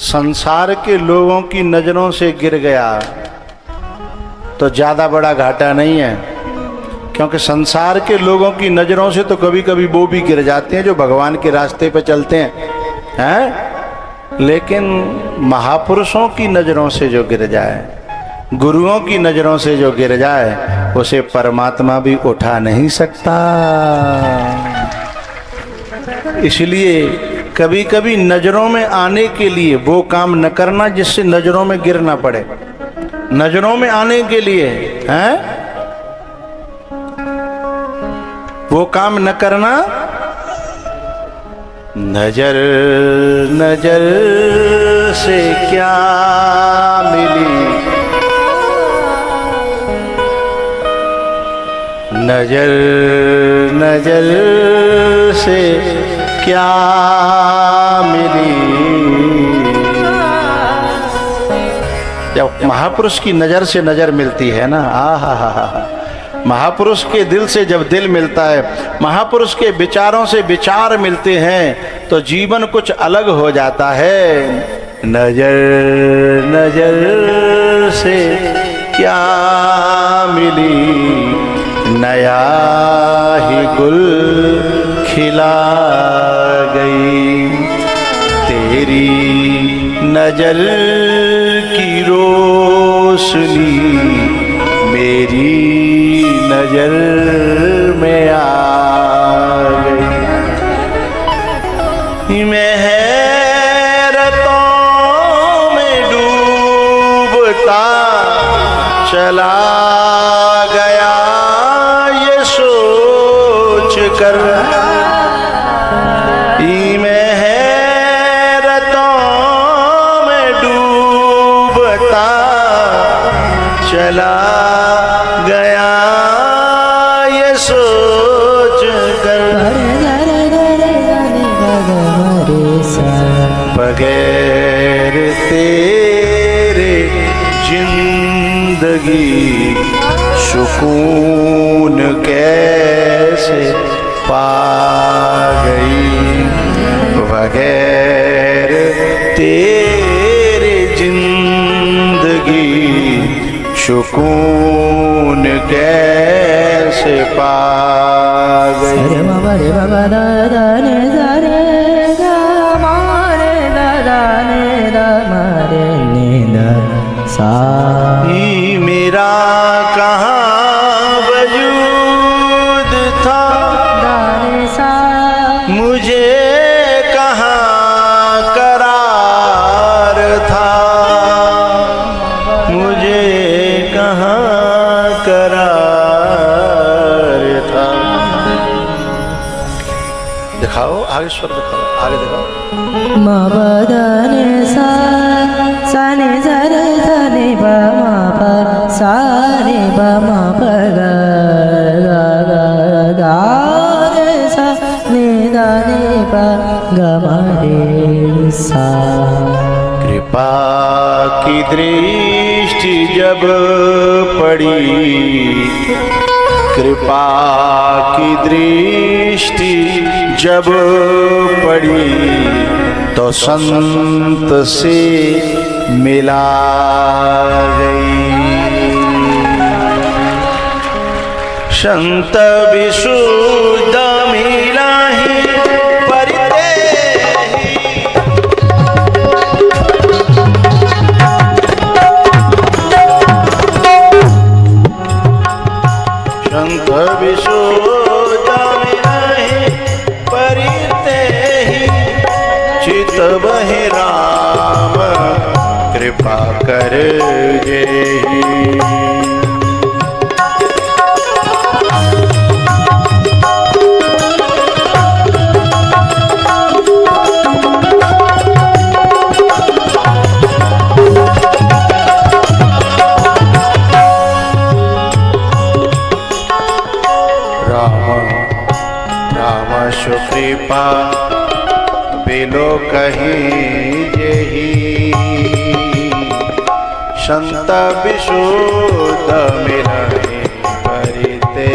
संसार के लोगों की नजरों से गिर गया तो ज्यादा बड़ा घाटा नहीं है, क्योंकि संसार के लोगों की नजरों से तो कभी कभी वो भी गिर जाते हैं जो भगवान के रास्ते पे चलते हैं, लेकिन महापुरुषों की नजरों से जो गिर जाए, गुरुओं की नजरों से जो गिर जाए, उसे परमात्मा भी उठा नहीं सकता। इसलिए कभी कभी नजरों में आने के लिए वो काम न करना जिससे नजरों में गिरना पड़े। नजरों में आने के लिए हैं वो काम न करना। नजर नजर से क्या मिली, नजर नजर से क्या मिली। जब महापुरुष की नजर से नजर मिलती है ना, आहा, महापुरुष के दिल से जब दिल मिलता है, महापुरुष के विचारों से विचार मिलते हैं, तो जीवन कुछ अलग हो जाता है। नजर नजर से क्या मिली, नया ही गुल खिला गई, तेरी नजर की रोशनी मेरी नजर में आ गई। मैं हैरतों में डूबता चला गया ये सोच कर, मैं हैरतों में डूबता चला गया ये सोच कर, बगैर तेरे जिंदगी सुकून कैसे पा गई, बगैर तेरे जिंदगी सुकून कैसे पा गई। मेरा कहाँ वजूद था, मुझे कहाँ करार था, मुझे कहाँ करार था। दिखाओ आगे स्वर दिखाओ, आगे दिखाओ। मबदने सा सने जरे धने ब म प सारे ब म प ग ग ग रे सा ने दा ने प ग म रे सा। कृपा की दृष्टि जब पड़ी, कृपा की दृष्टि जब पड़ी, तो संत से मिला गई। संत विशुद्ध मिला ही वही राम कृपा कर गई। राम सुकृपा बिलो कहीं जही, संत विशुद्ध मिलहि परिते।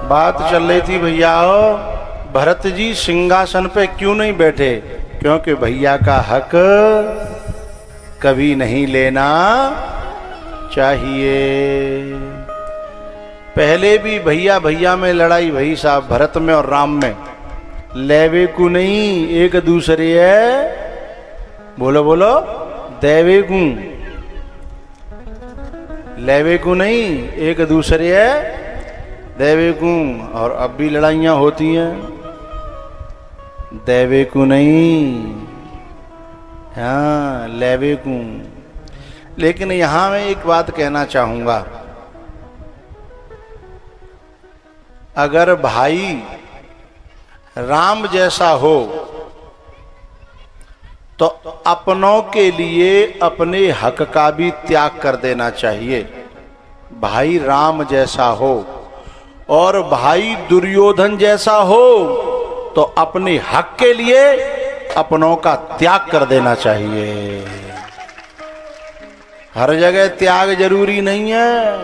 बात चल रही थी भैया भरत जी सिंहासन पे क्यों नहीं बैठे, क्योंकि भैया का हक कभी नहीं लेना चाहिए। पहले भी भैया भैया में लड़ाई भई साहब, भरत में और राम में, लेवे को नहीं एक दूसरे है, बोलो बोलो देवे को, लेवे को नहीं एक दूसरे है देवे को। और अब भी लड़ाइयां होती हैं, देवे को नहीं, हाँ लेवे को। लेकिन यहां मैं एक बात कहना चाहूंगा, अगर भाई राम जैसा हो तो अपनों के लिए अपने हक का भी त्याग कर देना चाहिए। भाई राम जैसा हो और भाई दुर्योधन जैसा हो तो अपने हक के लिए अपनों का त्याग कर देना चाहिए। हर जगह त्याग जरूरी नहीं है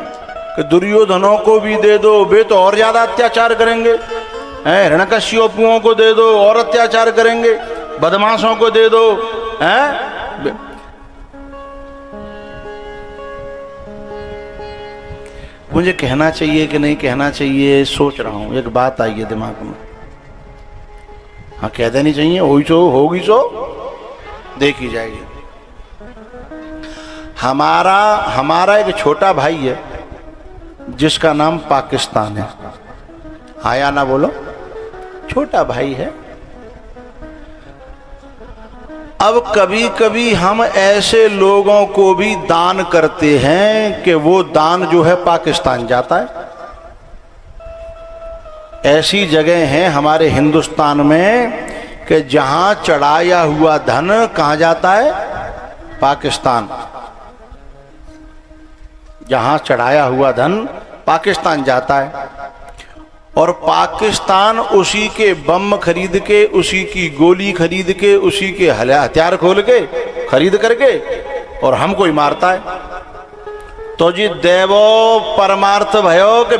कि दुर्योधनों को भी दे दो, वे तो और ज्यादा अत्याचार करेंगे। हिरण्यकश्यपुओं को दे दो और अत्याचार करेंगे, बदमाशों को दे दो हैं। मुझे कहना चाहिए कि नहीं कहना चाहिए सोच रहा हूं, एक बात आई है दिमाग में। हाँ कह देनी चाहिए, होगी सो होगी सो देखी जाएगी। हमारा एक छोटा भाई है जिसका नाम पाकिस्तान है। हाँ या ना बोलो, छोटा भाई है। अब कभी कभी हम ऐसे लोगों को भी दान करते हैं कि वो दान जो है पाकिस्तान जाता है। ऐसी जगह हैं हमारे हिंदुस्तान में कि जहां चढ़ाया हुआ धन कहां जाता है, पाकिस्तान। जहां चढ़ाया हुआ धन पाकिस्तान जाता है और पाकिस्तान उसी के बम खरीद के, उसी की गोली खरीद के, उसी के हथियार खोल के खरीद करके और हमको ही मारता है। तो जी देवो परमार्थ भयो के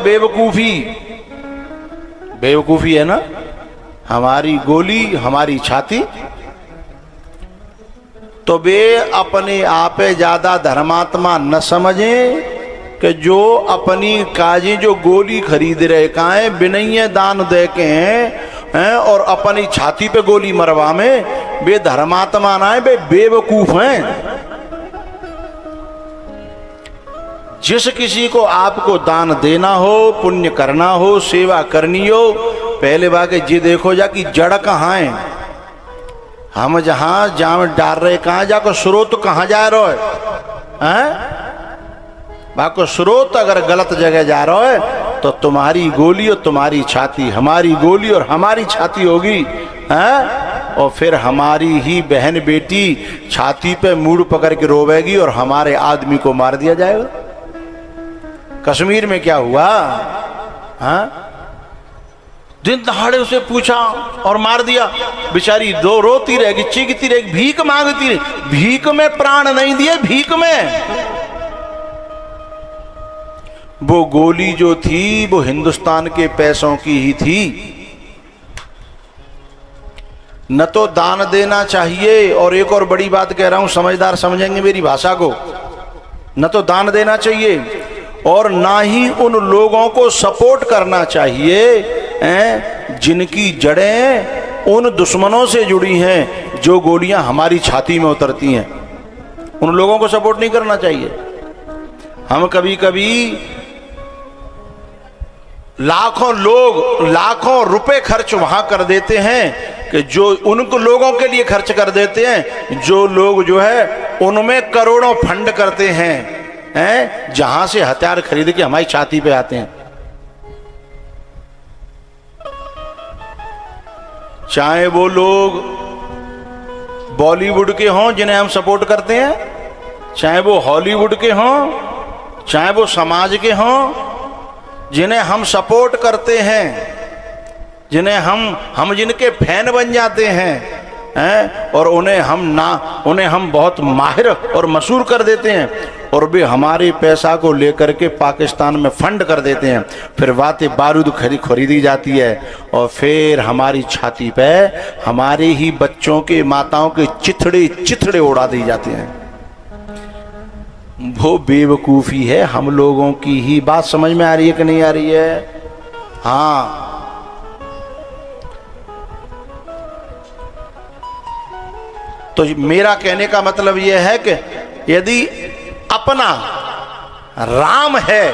बेवकूफी है ना, हमारी गोली हमारी छाती। तो वे अपने आपे ज्यादा धर्मात्मा न समझें कि जो अपनी काजी जो गोली खरीद रहे काए बिनैये दान दे के हैं और अपनी छाती पे गोली मरवा में वे धर्मात्मा ना है, वे बेवकूफ हैं। जिस किसी को आपको दान देना हो, पुण्य करना हो, सेवा करनी हो, पहले बात ये देखो जा कि जड़ कहाँ है। हम जहां डाल रहे कहाँ जाकर स्रोत कहाँ जा रहा है, बाको स्रोत अगर गलत जगह जा रहा है तो तुम्हारी गोली और तुम्हारी छाती, हमारी गोली और हमारी छाती होगी हैं। और फिर हमारी ही बहन बेटी छाती पे मूड़ पकड़ के रोवेगी और हमारे आदमी को मार दिया जाएगा। कश्मीर में क्या हुआ, हाँ दिन दहाड़े उसे पूछा और मार दिया। बेचारी दो रोती रहेगी, चीखती रहेगी, भीख मांगती रहेगी। भीख में प्राण नहीं दिए, भीख में। वो गोली जो थी वो हिंदुस्तान के पैसों की ही थी। न तो दान देना चाहिए, और एक और बड़ी बात कह रहा हूं, समझदार समझेंगे मेरी भाषा को, न तो दान देना चाहिए और ना ही उन लोगों को सपोर्ट करना चाहिए जिनकी जड़ें उन दुश्मनों से जुड़ी हैं जो गोलियां हमारी छाती में उतरती हैं। उन लोगों को सपोर्ट नहीं करना चाहिए। हम कभी कभी लाखों रुपए खर्च वहां कर देते हैं कि जो उनको लोगों के लिए खर्च कर देते हैं, जो लोग जो है उनमें करोड़ों फंड करते हैं जहां से हथियार खरीद के हमारी छाती पे आते हैं। चाहे वो लोग बॉलीवुड के हों जिन्हें हम सपोर्ट करते हैं, चाहे वो हॉलीवुड के हों, चाहे वो समाज के हों जिन्हें हम सपोर्ट करते हैं, जिन्हें हम जिनके फैन बन जाते हैं, हैं, और उन्हें हम बहुत माहिर और मशहूर कर देते हैं, और वे हमारे पैसा को लेकर के पाकिस्तान में फंड कर देते हैं। फिर वाते बारूद खरीदी जाती है, और फिर हमारी छाती पे हमारे ही बच्चों के, माताओं के चिथड़े उड़ा दी जाते हैं। वो बेवकूफ़ी है हम लोगों की ही। बात समझ में आ रही है कि नहीं आ रही है? हाँ, तो मेरा कहने का मतलब यह है कि यदि अपना राम है,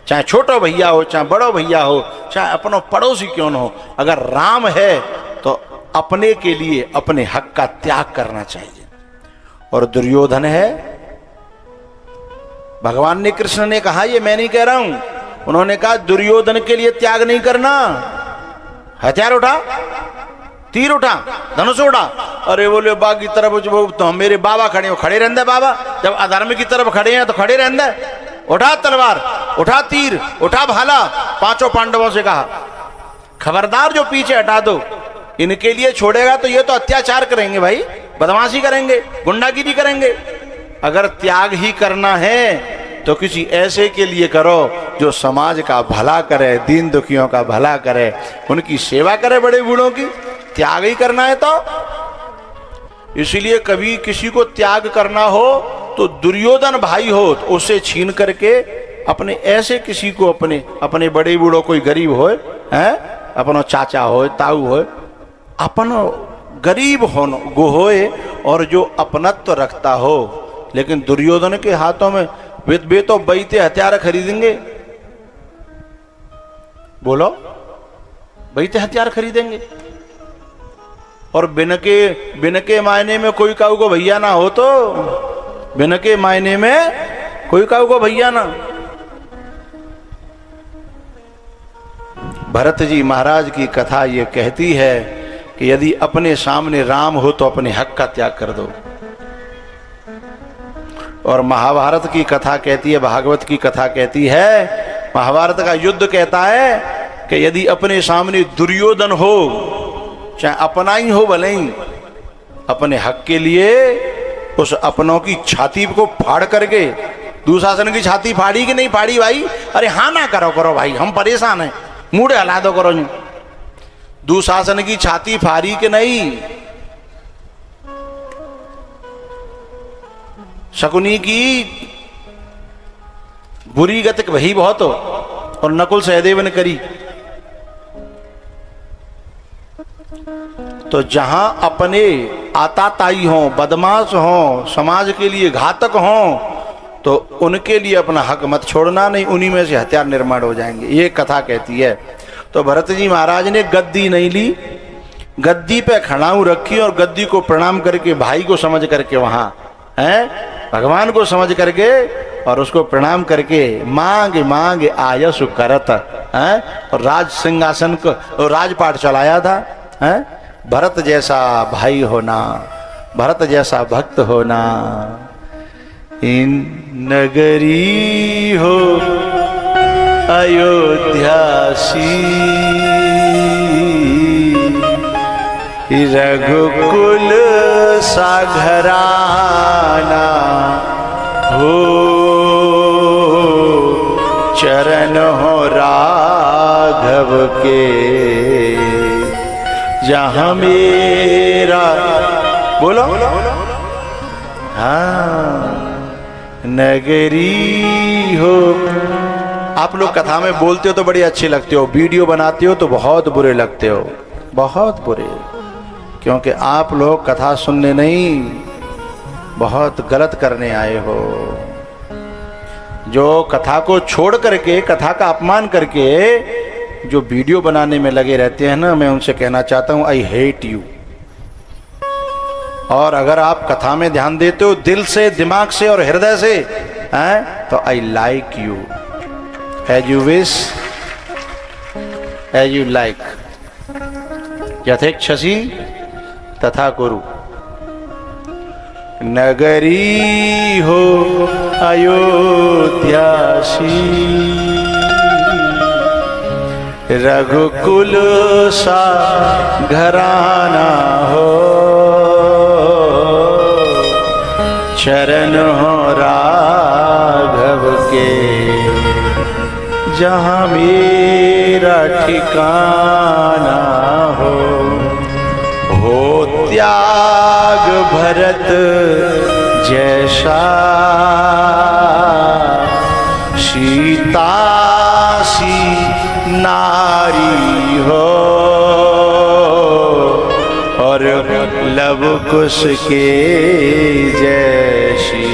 चाहे छोटो भैया हो, चाहे बड़ो भैया हो, चाहे अपनो पड़ोसी क्यों न हो, अगर राम है तो अपने के लिए अपने हक का त्याग करना चाहिए। और दुर्योधन है, भगवान ने, कृष्ण ने कहा, ये मैं नहीं कह रहा हूं, उन्होंने कहा दुर्योधन के लिए त्याग नहीं करना। हथियार उठा, तीर उठा, धनुष उठा। अरे बोले बाग की तरफ, तो मेरे बाबा खड़े हो, खड़े रहंदे बाबा, जब अधर्म की तरफ खड़े हैं तो खड़े रहंदे। उठा तलवार, उठा तीर, उठा भाला। पांचों पांडवों से कहा खबरदार जो पीछे हटा दो, इनके लिए छोड़ेगा तो ये तो अत्याचार करेंगे भाई, बदमाशी करेंगे, गुंडागिरी करेंगे। अगर त्याग ही करना है तो किसी ऐसे के लिए करो जो समाज का भला करे, दीन दुखियों का भला करे, उनकी सेवा करे, बड़े बूढ़ों की। त्याग ही करना है तो इसलिए कभी किसी को त्याग करना हो तो दुर्योधन भाई हो तो उससे छीन करके अपने ऐसे किसी को, अपने बड़े बूढ़ों, कोई गरीब हो, हैं, अपनो चाचा हो, ताऊ हो, अपनो गरीब होए और जो अपनत्व रखता हो। लेकिन दुर्योधन के हाथों में वे तो बैते हथियार खरीदेंगे, बोलो, बैते हथियार खरीदेंगे। और बिन के मायने में कोई काऊ को भैया ना हो, तो बिन के मायने में कोई काऊ को भैया ना। भरत जी महाराज की कथा ये कहती है कि यदि अपने सामने राम हो तो अपने हक का त्याग कर दो। और महाभारत की कथा कहती है, भागवत की कथा कहती है, महाभारत का युद्ध कहता है कि यदि अपने सामने दुर्योधन हो, चाहे अपना ही हो भले ही, अपने हक के लिए उस अपनों की छाती को फाड़ करके, दुशासन की छाती फाड़ी कि नहीं फाड़ी भाई? अरे हाँ ना करो भाई, हम परेशान हैं, मुड़े हला दो करो। दुशासन की छाती फाड़ी कि नहीं? शकुनी की बुरी गति वही बहुत हो, और नकुल सहदेव ने करी। तो जहां अपने आताताई हों, बदमाश हों, समाज के लिए घातक हों, तो उनके लिए अपना हक मत छोड़ना, नहीं उन्हीं में से हथियार निर्माण हो जाएंगे। ये कथा कहती है। तो भरत जी महाराज ने गद्दी नहीं ली, गद्दी पे खड़ाऊ रखी, और गद्दी को प्रणाम करके, भाई को समझ करके, वहां हैं भगवान को समझ करके और उसको प्रणाम करके मांग आयसु करत है, और राज सिंहासन को और राजपाट चलाया था। है भरत जैसा भाई होना, भरत जैसा भक्त होना, इन नगरी हो अयोध्यासी, रघुकुल साघराना हो, चरण हो राघव के, जहाँ मेरा, बोलो, हाँ नगरी हो। आप लोग कथा में बोलते हो तो बड़ी अच्छे लगते हो, वीडियो बनाते हो तो बहुत बुरे लगते हो, बहुत बुरे, क्योंकि आप लोग कथा सुनने नहीं, बहुत गलत करने आए हो। जो कथा को छोड़ करके, कथा का अपमान करके जो वीडियो बनाने में लगे रहते हैं ना, मैं उनसे कहना चाहता हूं, आई हेट यू। और अगर आप कथा में ध्यान देते हो दिल से, दिमाग से और हृदय से, हैं, तो I like you, as you wish, as you like, यथेच्छसि तथा कुरु। नगरी हो अयोध्यासी, रघुकुल सा घराना हो, चरण हो राघव के, जहाँ मेरा ठिकाना हो त्याग भरत जैसा, सीता सी नारी हो, और लव कुश के जैसी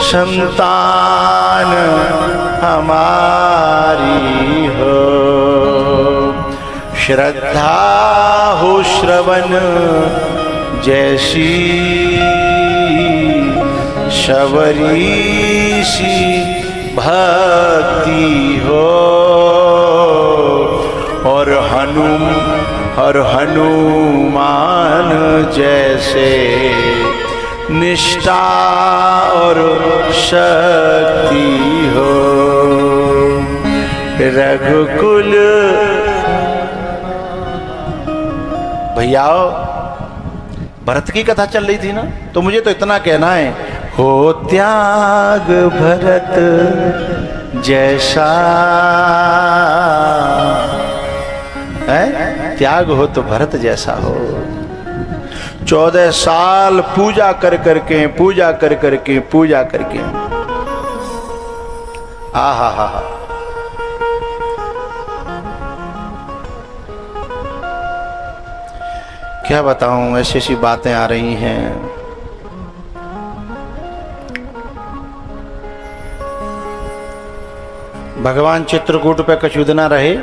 संतान हमारी हो। श्रद्धा हो श्रवण जैसी, शबरी सी भक्ति हो, और हनुमान जैसे निष्ठा और शक्ति हो। रघुकुल भैया भरत की कथा चल रही थी ना, तो मुझे तो इतना कहना है, हो त्याग भरत जैसा है, त्याग हो तो भरत जैसा हो। 14 साल पूजा कर करके आहा हा हा, क्या बताऊं, ऐसी ऐसी बातें आ रही हैं। भगवान चित्रकूट पे कछुदना रहे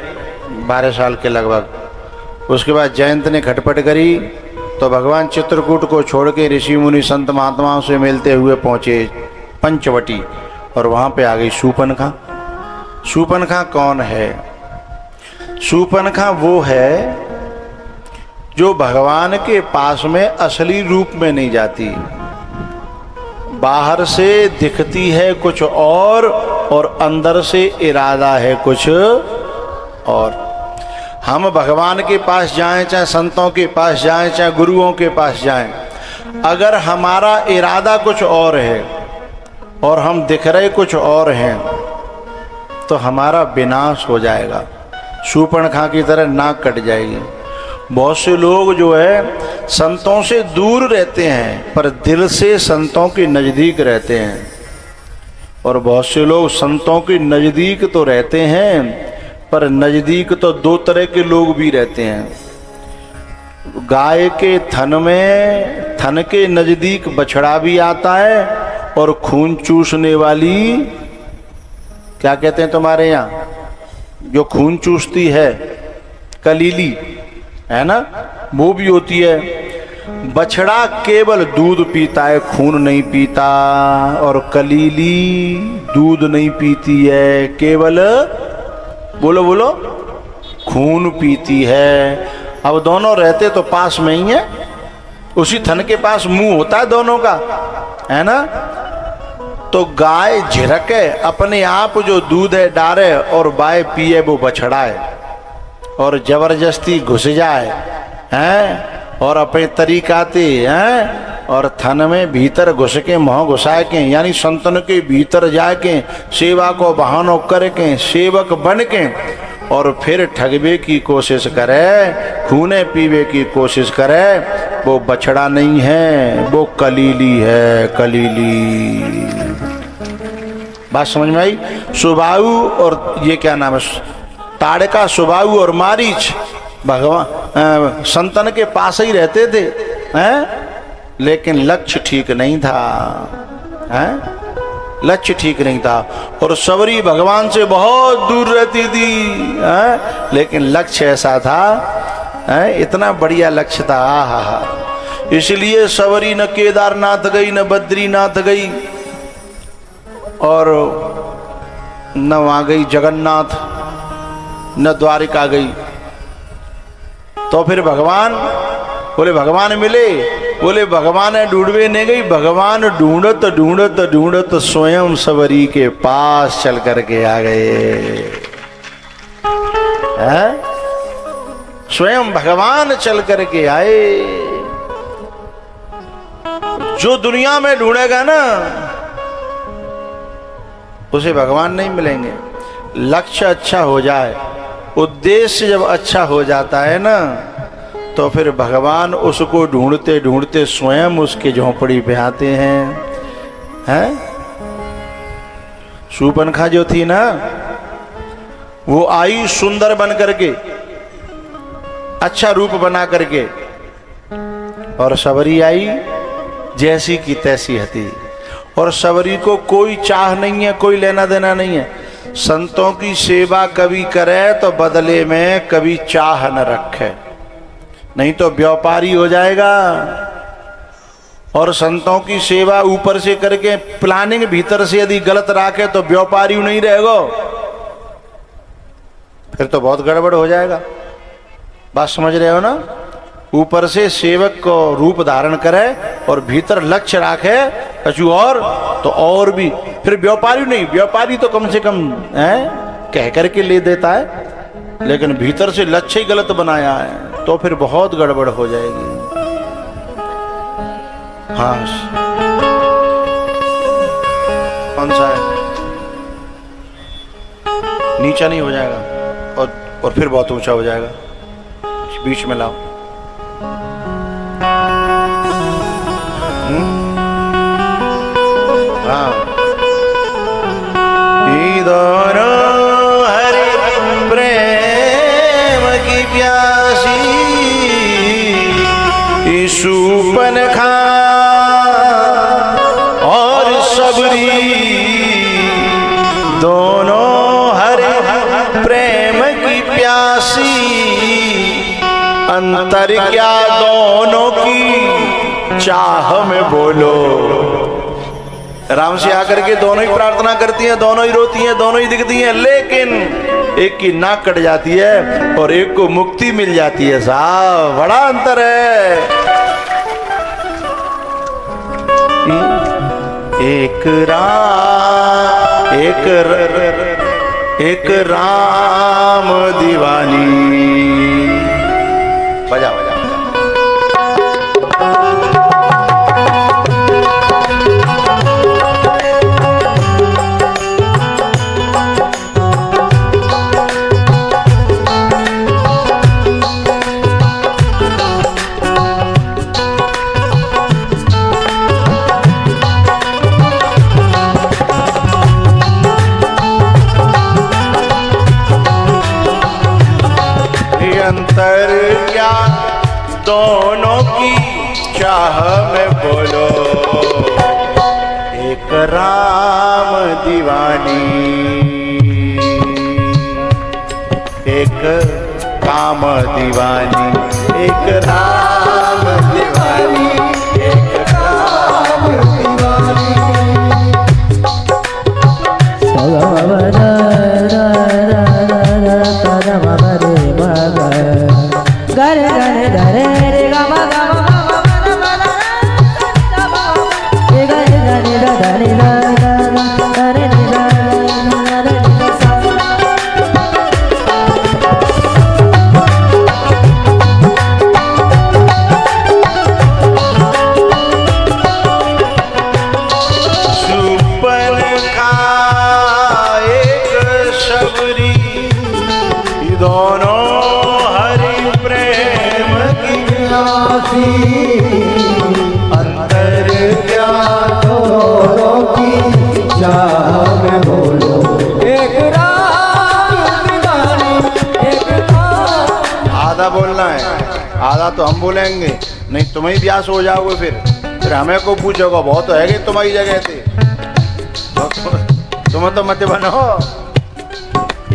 12 साल के लगभग। उसके बाद जयंत ने खटपट करी तो भगवान चित्रकूट को छोड़ के ऋषि मुनि संत महात्माओं से मिलते हुए पहुंचे पंचवटी, और वहां पे आ गई शूर्पणखा। शूर्पणखा कौन है? शूर्पणखा वो है जो भगवान के पास में असली रूप में नहीं जाती, बाहर से दिखती है कुछ और अंदर से इरादा है कुछ और। हम भगवान के पास जाएं, चाहे संतों के पास जाएं, चाहे गुरुओं के पास जाएं, अगर हमारा इरादा कुछ और है और हम दिख रहे कुछ और हैं, तो हमारा विनाश हो जाएगा, शूर्पणखा की तरह नाक कट जाएगी। बहुत से लोग जो है संतों से दूर रहते हैं पर दिल से संतों के नज़दीक रहते हैं, और बहुत से लोग संतों के नज़दीक तो रहते हैं पर नज़दीक तो दो तरह के लोग भी रहते हैं। गाय के थन के नज़दीक बछड़ा भी आता है, और खून चूसने वाली, क्या कहते हैं तुम्हारे यहाँ, जो खून चूसती है, कलीली है ना, वो भी होती है। बछड़ा केवल दूध पीता है, खून नहीं पीता, और कलीली दूध नहीं पीती है, केवल बोलो बोलो खून पीती है। अब दोनों रहते तो पास में ही है, उसी थन के पास मुंह होता है दोनों का, है ना। तो गाय झिरके अपने आप जो दूध है डारे और बाय पिए वो बछड़ा है, और जबरदस्ती घुस जाए हैं और अपने तरीकाते हैं और थन में भीतर घुस के मुँह घुसाए के, यानी संतन के भीतर जाके सेवा को बहानो करके सेवक बन के, और फिर ठगबे की कोशिश करे, खूने पीवे की कोशिश करे, वो बछड़ा नहीं है, वो कलीली है, कलीली। बात समझ में आई? सुबाहु और ये क्या नाम है, ताड़का, सुबाहु और मारीच भगवान संतन के पास ही रहते थे, हैं? लेकिन लक्ष्य ठीक नहीं था, हैं? लक्ष्य ठीक नहीं था, और सबरी भगवान से बहुत दूर रहती थी, हैं? लेकिन लक्ष्य ऐसा था, हैं? इतना बढ़िया लक्ष्य था, हा। इसलिए सबरी न केदारनाथ गई, न बद्रीनाथ गई, और न वहाँ गई जगन्नाथ, न द्वारिका गई। तो फिर भगवान बोले, भगवान मिले, बोले भगवान ढूंढवे नहीं गई, भगवान ढूंढत ढूंढत ढूंढत स्वयं सबरी के पास चल करके आ गए। है? स्वयं भगवान चल करके आए। जो दुनिया में ढूंढेगा ना उसे भगवान नहीं मिलेंगे। लक्ष्य अच्छा हो जाए, उद्देश्य जब अच्छा हो जाता है ना, तो फिर भगवान उसको ढूंढते ढूंढते स्वयं उसके झोंपड़ी पे आते हैं? शूर्पणखा जो थी ना, वो आई सुंदर बन करके, अच्छा रूप बना करके, और सबरी आई जैसी की तैसी हती। और सबरी को कोई चाह नहीं है, कोई लेना देना नहीं है। संतों की सेवा कभी करे तो बदले में कभी चाह न रखे, नहीं तो व्यापारी हो जाएगा। और संतों की सेवा ऊपर से करके प्लानिंग भीतर से यदि गलत रखे तो व्यापारी नहीं रहेगा, फिर तो बहुत गड़बड़ हो जाएगा। बात समझ रहे हो ना? ऊपर से सेवक को रूप धारण करे और भीतर लक्ष्य रखे कछु और, तो और भी फिर व्यापारी नहीं। व्यापारी तो कम से कम कह करके ले देता है, लेकिन भीतर से लक्ष्य ही गलत बनाया है तो फिर बहुत गड़बड़ हो जाएगी। हाँ, कौन सा है? नीचा नहीं हो जाएगा और फिर बहुत ऊंचा हो जाएगा। बीच में लाओ। हाँ, दोनों हरि प्रेम की प्यासी, शूर्पणखा और सबरी, दोनों हरि प्रेम की प्यासी। अंतर क्या दोनों की चाह में बोलो। राम से आकर के दोनों ही प्रार्थना करती हैं, दोनों ही रोती हैं, दोनों ही दिखती हैं, लेकिन एक की नाक कट जाती है और एक को मुक्ति मिल जाती है। साहब, बड़ा अंतर है। एक राम दीवानी। बजा बजा अंतर क्या दोनों की चाह में बोलो। एक राम दीवानी, एक काम दीवानी। एक राम दीवानी, एक काम दीवानी। गरे गरे गरे रे गा मा गा मा मा रे गा रे गा रे गा रे गा रे गा रे शूर्पणखा एक सबरी, दोनों अंतर क्या दोनों की चाह में बोलो। एक राम दीवानी, एक राम। आधा बोलना है, आधा तो हम बोलेंगे, नहीं तुम ही ब्यास हो जाओगे। फिर हमें को पूछोगे, बहुत तो है तुम्हारी जगह थे, तुम तो मत बनो।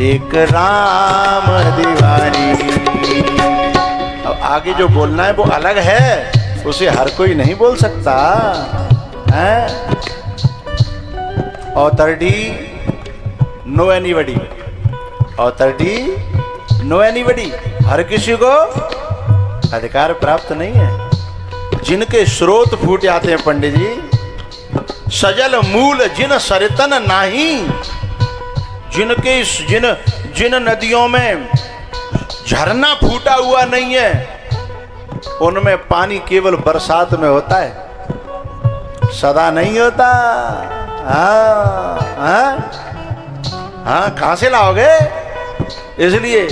एक राम दीवानी। अब आगे जो बोलना है वो अलग है, उसे हर कोई नहीं बोल सकता है। Authority no anybody, authority no anybody. हर किसी को अधिकार प्राप्त नहीं है। जिनके स्रोत फूट आते हैं पंडित जी, सजल मूल जिन सरितन नाही। जिन नदियों में झरना फूटा हुआ नहीं है, उनमें पानी केवल बरसात में होता है, सदा नहीं होता। हाँ हाँ हाँ, कहां से लाओगे? इसलिए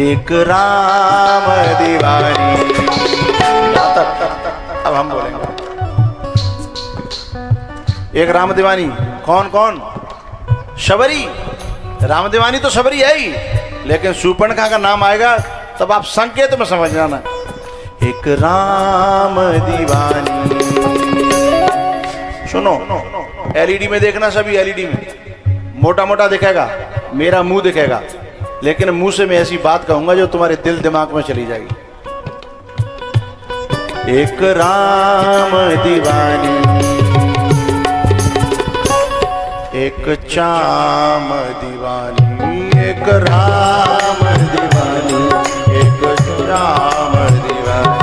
एक राम दीवानी। अब हम बोलेंगे एक राम दीवानी। कौन कौन? शबरी। राम दीवानी तो शबरी है ही, लेकिन शूर्पणखा का नाम आएगा तब आप संकेत में समझ जाना। एक राम दीवानी। सुनो, एलईडी में देखना, सभी एलईडी में मोटा मोटा दिखेगा, मेरा मुंह दिखेगा, लेकिन मुंह से मैं ऐसी बात कहूंगा जो तुम्हारे दिल दिमाग में चली जाएगी। एक राम दीवानी, एक चाम दीवानी, एक राम दीवानी, एक चाम दीवानी।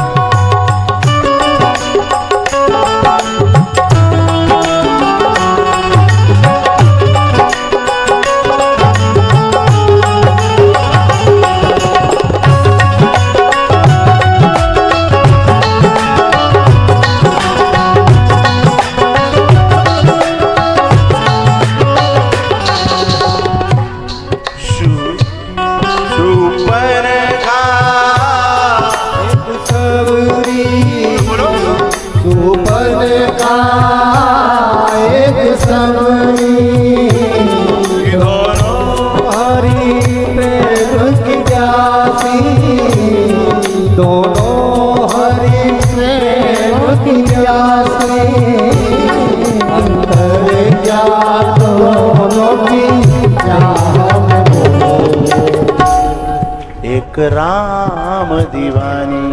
एक राम दीवानी।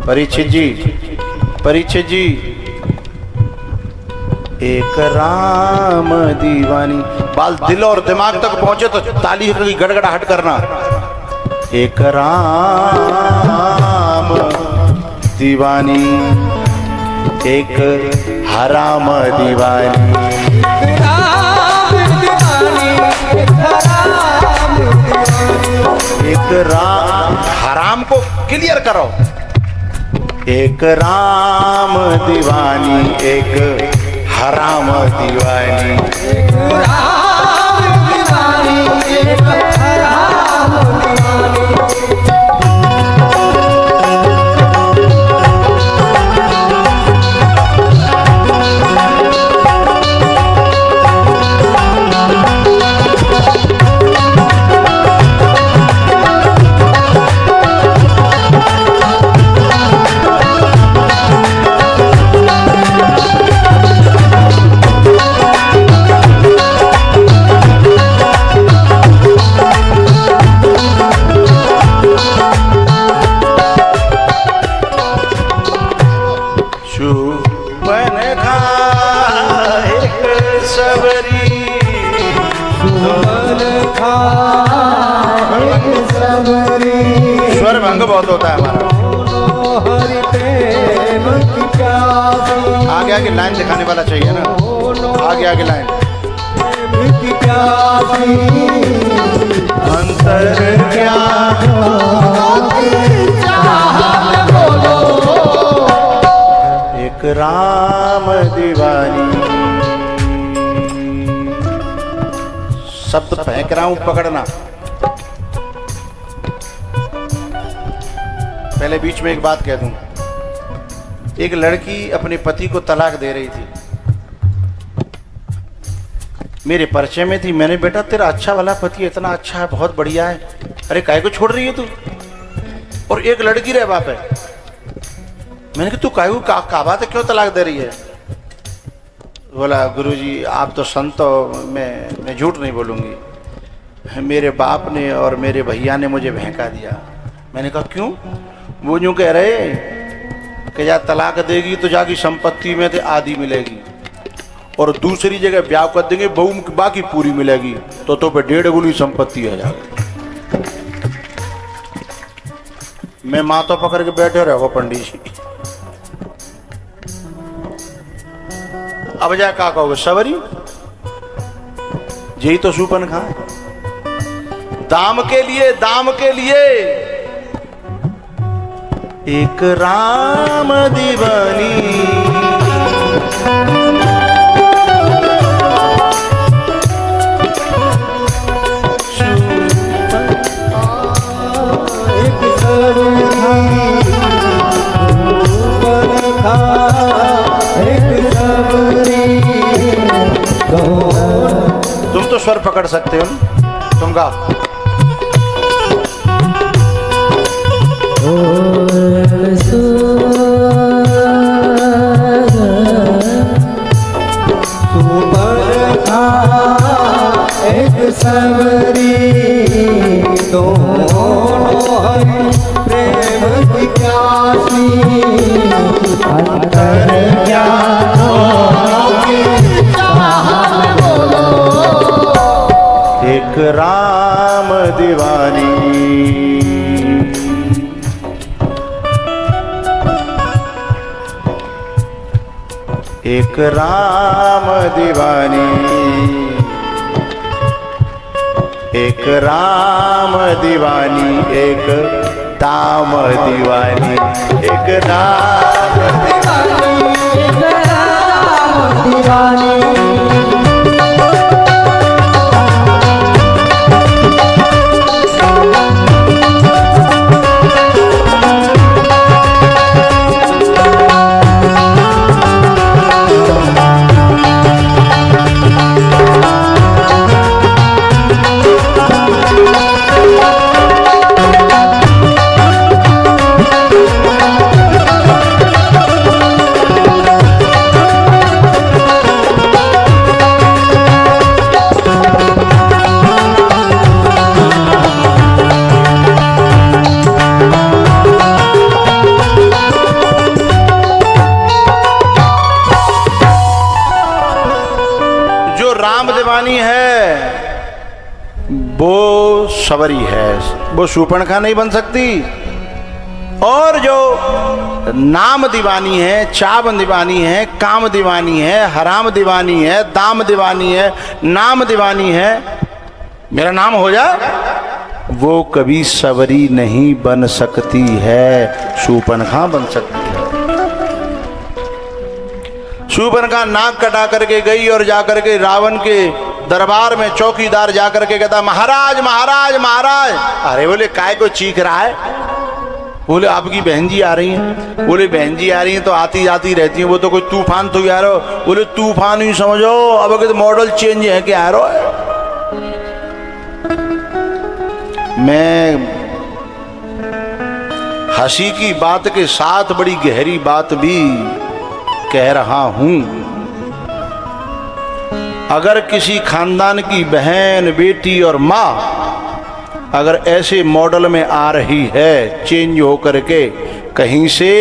परीक्षित जी, परीक्षित जी, एक राम दीवानी। बाल दिल और दिमाग तक पहुंचे तो ताली की गड़गड़ाहट करना। एक राम दीवानी, एक हराम दीवानी। एक राम, हराम को क्लियर करो। एक राम दीवानी, एक हराम दीवानी। एक राम दीवानी, एक हराम दीवानी। स्वर भंग बहुत होता है हमारा। आगे आगे लाइन दिखाने वाला चाहिए ना, आगे आगे लाइन। अंतर क्या एक राम दीवानी। शब्द फेंक रहा हूं, पकड़ना। पहले बीच में एक बात कह दूं। एक लड़की अपने पति को तलाक दे रही थी, मेरे परिचय में थी। मैंने, बेटा तेरा अच्छा वाला पति इतना अच्छा है, बहुत बढ़िया है, अरे काहे को छोड़ रही है तू? और एक लड़की रह बाप है। मैंने कहा तू काहे को का बात है, क्यों तलाक दे रही है? बोला गुरुजी आप तो संत हो, मैं झूठ नहीं बोलूंगी, मेरे बाप ने और मेरे भैया ने मुझे बहका दिया। मैंने कहा क्यों? वो यूं कह रहे कि या तलाक देगी तो जाकी संपत्ति में तो आधी मिलेगी, और दूसरी जगह ब्याह कर देंगे, बहू बाकी पूरी मिलेगी, तो पे 1.5 गुनी संपत्ति आ जाएगी। मैं माथा पकड़ के बैठे रहो पंडित जी। अब जा का कहोगे, सवरी यही तो शूर्पणखा। दाम के लिए, दाम के लिए एक राम दीवानी। तुम तो स्वर पकड़ सकते हो, तुम गाओ। एक सबरी दोनों प्रेम की प्यासी अंतर एक राम दीवानी। एक राम दीवानी, एक राम दीवानी, एक दाम दीवानी, एक राम दीवानी, एक राम दीवानी। वो सवरी है, वो शूर्पणखा नहीं बन सकती। और जो नाम दीवानी है, चाव दीवानी है, काम दीवानी है, हराम दीवानी है, दाम दीवानी है, नाम दीवानी है, मेरा नाम हो जा, वो कभी सवरी नहीं बन सकती है, शूर्पणखा बन सकती है। शूर्पणखा नाक कटा करके गई और जाकर के रावण के दरबार में चौकीदार जाकर के कहता, महाराज महाराज महाराज। अरे बोले काय को चीख रहा है? बोले आपकी बहन जी आ रही हैं। बोले बहन जी आ रही हैं तो आती जाती रहती हैं, वो तो कोई तूफान तो यार। बोले तूफान ही समझो, अब अगर मॉडल चेंज है क्या यार? मैं हंसी की बात के साथ बड़ी गहरी बात भी कह रहा हूं। अगर किसी खानदान की बहन, बेटी और माँ अगर ऐसे मॉडल में आ रही है, चेंज हो करके, कहीं से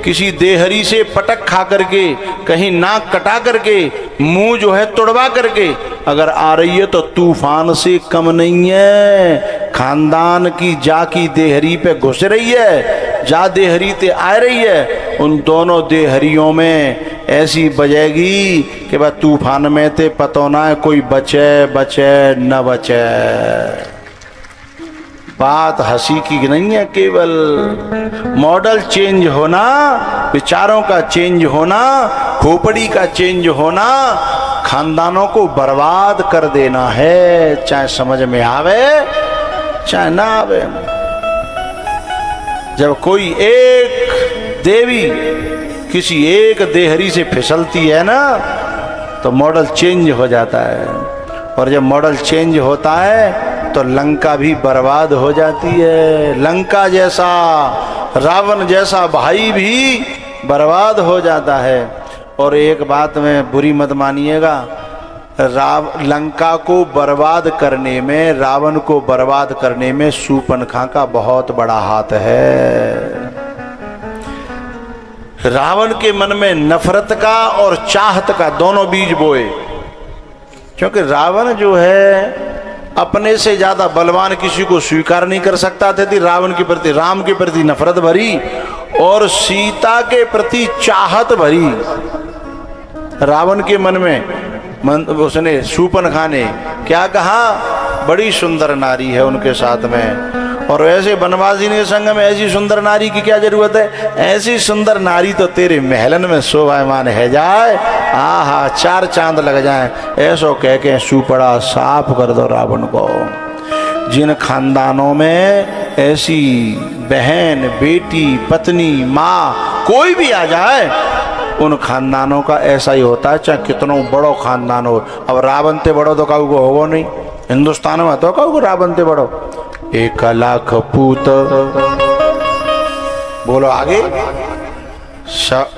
किसी देहरी से पटक खा करके, कहीं नाक कटा करके, मुंह जो है तोड़वा करके अगर आ रही है तो तूफान से कम नहीं है। खानदान की जा की देहरी पे घुस रही है, जा देहरी ते आ रही है, उन दोनों देहरियों में ऐसी बजेगी कि वह तूफान में ते पतो ना है कोई बचे बचे न बचे। बात हंसी की नहीं है, केवल मॉडल चेंज होना, विचारों का चेंज होना, खोपड़ी का चेंज होना खानदानों को बर्बाद कर देना है, चाहे समझ में आवे चाहे ना आवे। जब कोई एक देवी किसी एक देहरी से फिसलती है ना तो मॉडल चेंज हो जाता है, और जब मॉडल चेंज होता है तो लंका भी बर्बाद हो जाती है। लंका जैसा, रावण जैसा भाई भी बर्बाद हो जाता है। और एक बात में बुरी मत मानिएगा, लंका को बर्बाद करने में, रावण को बर्बाद करने में शूर्पणखा का बहुत बड़ा हाथ है। रावण के मन में नफरत का और चाहत का दोनों बीज बोए, क्योंकि रावण जो है अपने से ज्यादा बलवान किसी को स्वीकार नहीं कर सकता था। रावण के प्रति, राम के प्रति नफरत भरी और सीता के प्रति चाहत भरी रावण के मन में। उसने शूर्पणखा ने क्या कहा, बड़ी सुंदर नारी है उनके साथ में। और वैसे बनवासी ने संग में ऐसी सुंदर नारी की क्या जरूरत है, ऐसी सुंदर नारी तो तेरे महलन में शोभायमान है जाए, आहा 4 चांद लग जाए। ऐसो कह के सुपड़ा साफ कर दो रावण को। जिन खानदानों में ऐसी बहन, बेटी, पत्नी, माँ कोई भी आ जाए, उन खानदानों का ऐसा ही होता है, चाहे कितनों बड़ो खानदान हो। अब रावण ते बड़ो तो काऊ को होगो नहीं, हिंदुस्तान में तो काऊ को रावण ते बड़ो। 1 लाख पूत बोलो आगे।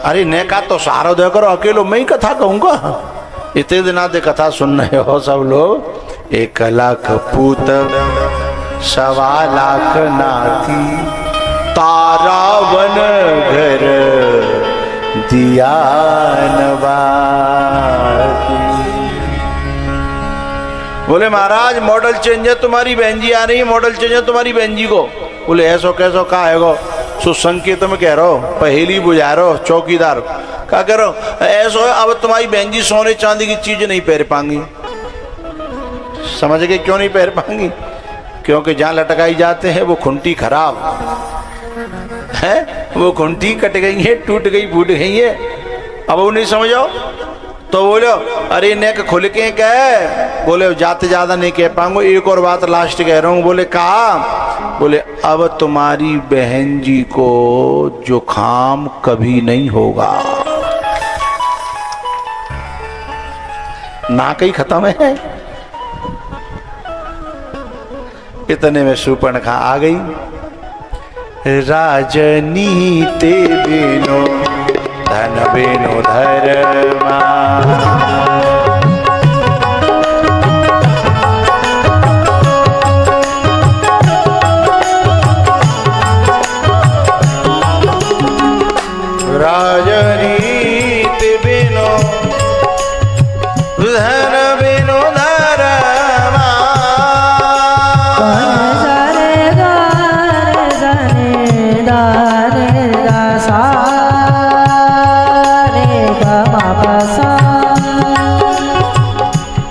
अरे ने का तो सहारो दे करो, अकेलो मैं ही कथा कहूंगा। इतने दिन आते कथा सुन रहे हो सब लोग। 1 लाख पूत 1.25 लाख नाती, तारा वन घर दिया नवाती। बोले महाराज मॉडल चेंज है, तुम्हारी बहन जी आ रही है, मॉडल चेंज है तुम्हारी बहन जी को। बोले ऐसो कैसो का है गो, सुसंकेत में कह रहा हो, पहेली बुझा रहा हो, चौकीदार क्या कह रहा हो। ऐसो है अब तुम्हारी बहन जी सोने चांदी की चीज नहीं पहन पाएंगी। समझ गए क्यों नहीं पहन पाएंगी? क्योंकि जहां लटकाई जाते हैं वो खुंटी खराब है, वो खुंटी कट गई है, टूट गई, फूट गई है। अब वो नहीं समझो तो बोलो अरे नेक खुल के कह। बोले जाते ज्यादा नहीं कह पाऊंगा, एक और बात लास्ट कह रहा हूं। बोले कहा, बोले अब तुम्हारी बहन जी को जुखाम कभी नहीं होगा। ना कहीं खत्म है। इतने में शूर्पणखा आ गई। राजनीति बिनो धन बिनो धर्मा, राजनीति बिनो धन बिनो धर्मा।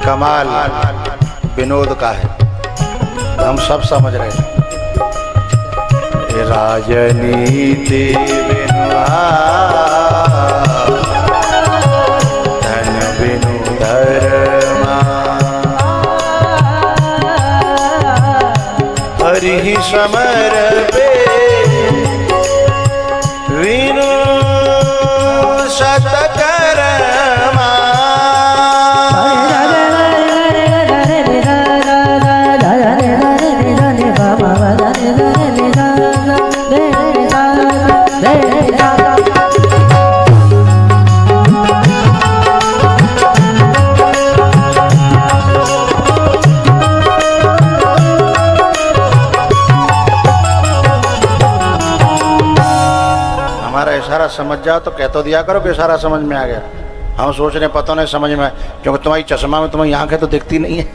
कमाल विनोद का है, हम सब समझ रहे हैं। राजनीति बिनु धन बिनु धर्मा, हरि समर पे विनु सतकर्मा। इशारा समझ जाओ तो कह तो दिया करो कि इशारा समझ में आ गया। हम सोच रहे पता नहीं समझ में, क्योंकि तुम्हारी चश्मा में तुम्हारी आंखें तो दिखती नहीं है,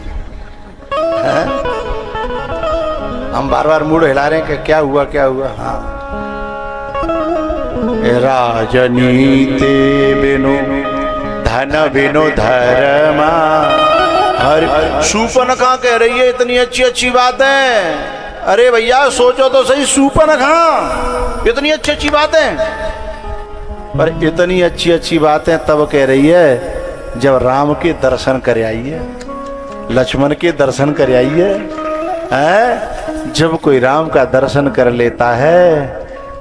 है? हम बार बार मूड हिला रहे हैं कि क्या हुआ क्या हुआ। हाँ, राजनीति बिनु धन बिनु धर्मा। हर शूर्पणखा कह रही है इतनी अच्छी अच्छी बातें। अरे भैया सोचो तो सही, शूर्पणखा इतनी अच्छी अच्छी बातें, पर इतनी अच्छी अच्छी बातें तब कह रही है जब राम के दर्शन कर आई है, लक्ष्मण के दर्शन कर आई है। जब कोई राम का दर्शन कर लेता है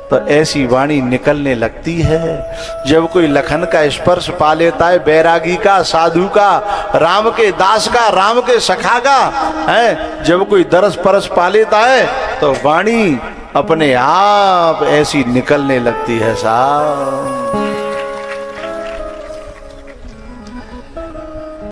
तो ऐसी वाणी निकलने लगती है। जब कोई लखन का स्पर्श पा लेता है, बैरागी का, साधु का, राम के दास का, राम के सखा का, है, जब कोई दरस परस पा लेता है तो वाणी अपने आप ऐसी निकलने लगती है साहब।